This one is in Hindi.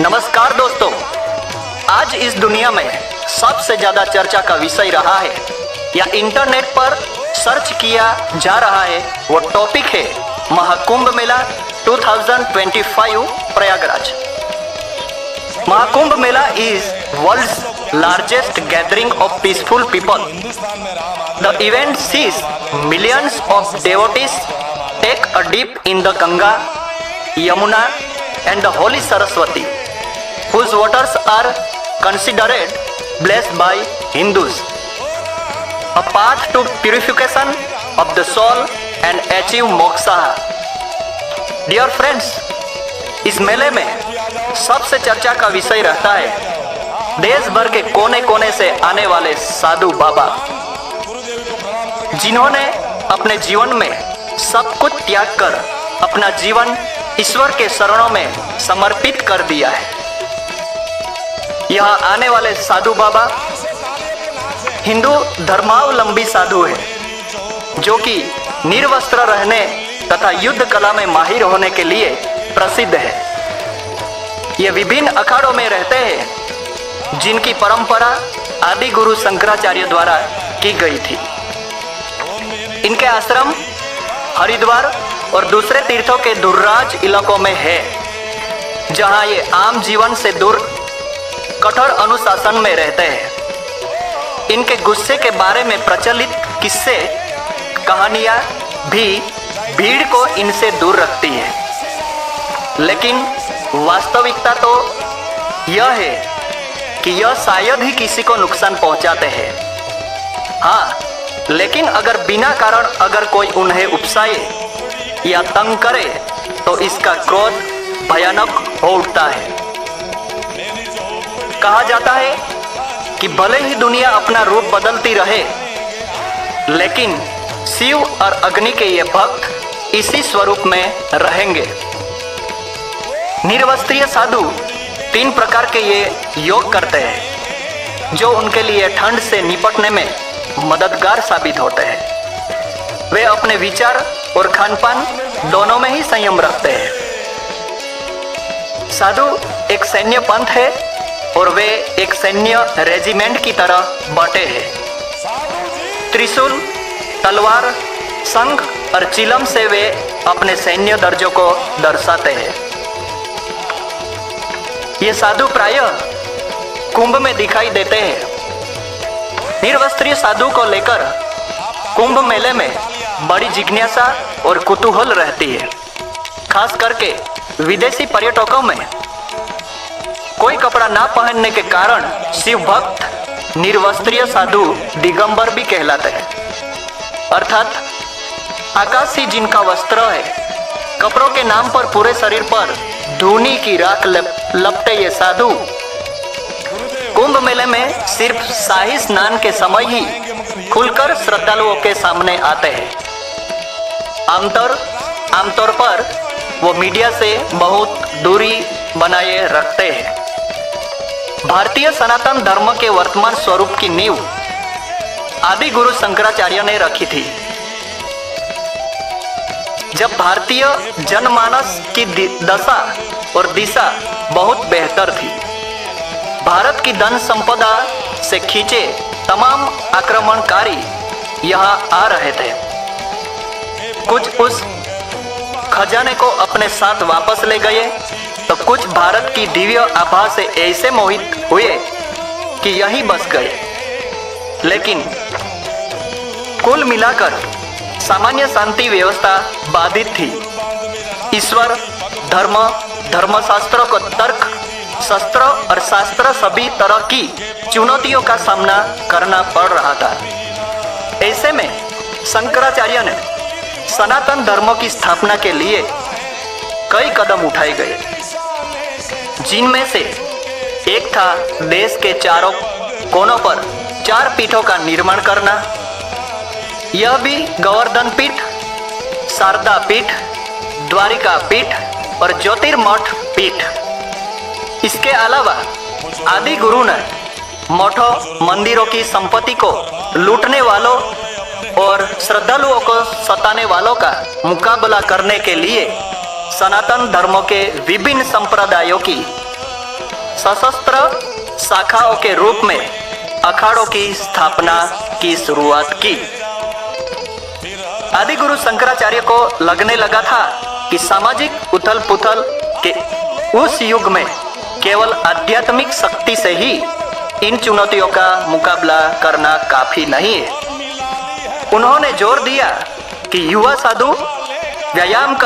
नमस्कार दोस्तों, आज इस दुनिया में सबसे ज़्यादा चर्चा का विषय रहा है या इंटरनेट पर सर्च किया जा रहा है, वो टॉपिक है Mahakumbh Mela 2025 Prayagraj. Mahakumbh Mela is world's largest gathering of peaceful people. The event sees millions of devotees take a dip in the Ganga, Yamuna and the holy Saraswati, whose waters are considered blessed by Hindus. A path to purification of the soul and achieve moksha. Dear friends, इस मेले में सबसे चर्चा का विषय रहता है देश भर के कोने कोने से आने वाले साधु बाबा, जिन्होंने अपने जीवन में सब कुछ त्याग कर अपना जीवन ईश्वर के शरणों में समर्पित कर दिया है। यहाँ आने वाले साधु बाबा हिंदू धर्मावलंबी साधु हैं, जो कि निर्वस्त्र रहने तथा युद्ध कला में माहिर होने के लिए प्रसिद्ध है। ये विभिन्न अखाड़ों में रहते हैं, जिनकी परंपरा आदि गुरु शंकराचार्य द्वारा की गई थी। इनके आश्रम हरिद्वार और दूसरे तीर्थों के दुर्राज इलाकों में है, जहां ये आम जीवन से दूर कठोर अनुशासन में रहते हैं। इनके गुस्से के बारे में प्रचलित किस्से कहानियां भी भीड़ को इनसे दूर रखती है, लेकिन वास्तविकता तो यह है कि यह शायद ही किसी को नुकसान पहुंचाते हैं। हाँ, लेकिन अगर बिना कारण अगर कोई उन्हें उकसाए या तंग करे तो इसका क्रोध भयानक हो उठता है। कहा जाता है कि भले ही दुनिया अपना रूप बदलती रहे, लेकिन शिव और अग्नि के ये भक्त इसी स्वरूप में रहेंगे। निर्वस्त्रीय साधु 3 प्रकार के ये योग करते हैं, जो उनके लिए ठंड से निपटने में मददगार साबित होते हैं। वे अपने विचार और खानपान दोनों में ही संयम रखते हैं। साधु एक सैन्य पंथ है और वे एक सैन्य रेजिमेंट की तरह बटे हैं। त्रिशूल, तलवार, शंख और चिलम से वे अपने सैन्य दर्जों को दर्शाते हैं। ये साधु प्रायः कुंभ में दिखाई देते हैं। निर्वस्त्रीय साधु को लेकर कुंभ मेले में बड़ी जिज्ञासा और कुतूहल रहती है। खास करके विदेशी पर्यटकों में कोई कपड़ा ना पहनने के कारण शिव भक्त निर्वस्त्रीय साधु दिगंबर भी कहलाते हैं, अर्थात आकाशी जिनका वस्त्र है। कपड़ों के नाम पर पूरे शरीर पर धूनी की राख लपटे ये साधु कुंभ मेले में सिर्फ शाही स्नान के समय ही खुलकर श्रद्धालुओं के सामने आते हैं। आमतौर पर वो मीडिया से बहुत दूरी बनाए रखते हैं। भारतीय सनातन धर्म के वर्तमान स्वरूप की नींव आदि गुरु शंकराचार्य ने रखी थी। जब भारतीय जनमानस की दशा और दिशा बहुत बेहतर थी, भारत की धन संपदा से खींचे तमाम आक्रमणकारी यहाँ आ रहे थे। कुछ उस खजाने को अपने साथ वापस ले गए, तो कुछ भारत की दिव्य आभा से ऐसे मोहित हुए कि यहीं बस गए। लेकिन कुल मिलाकर सामान्य शांति व्यवस्था बाधित थी। ईश्वर, धर्म, धर्मशास्त्रों को तर्क, शस्त्र और शास्त्र सभी तरह की चुनौतियों का सामना करना पड़ रहा था। ऐसे में शंकराचार्य ने सनातन धर्म की स्थापना के लिए कई कदम उठाए गए, जिनमें से एक था देश के चारों कोनों पर 4 पीठों का निर्माण करना। यह भी गोवर्धन पीठ, शारदा पीठ, द्वारिका पीठ और ज्योतिर्मठ पीठ। इसके अलावा आदि गुरु ने मठों, मंदिरों की संपत्ति को लूटने वालों और श्रद्धालुओं को सताने वालों का मुकाबला करने के लिए सनातन धर्म के विभिन्न संप्रदायों की सशस्त्र शाखाओं के रूप में अखाड़ों की स्थापना की शुरुआत की। आदि गुरु शंकराचार्य को लगने लगा था कि सामाजिक उथल पुथल के उस युग में केवल आध्यात्मिक शक्ति से ही इन चुनौतियों का मुकाबला करना काफी नहीं है। उन्होंने जोर दिया कि युवा साधु व्यायाम कर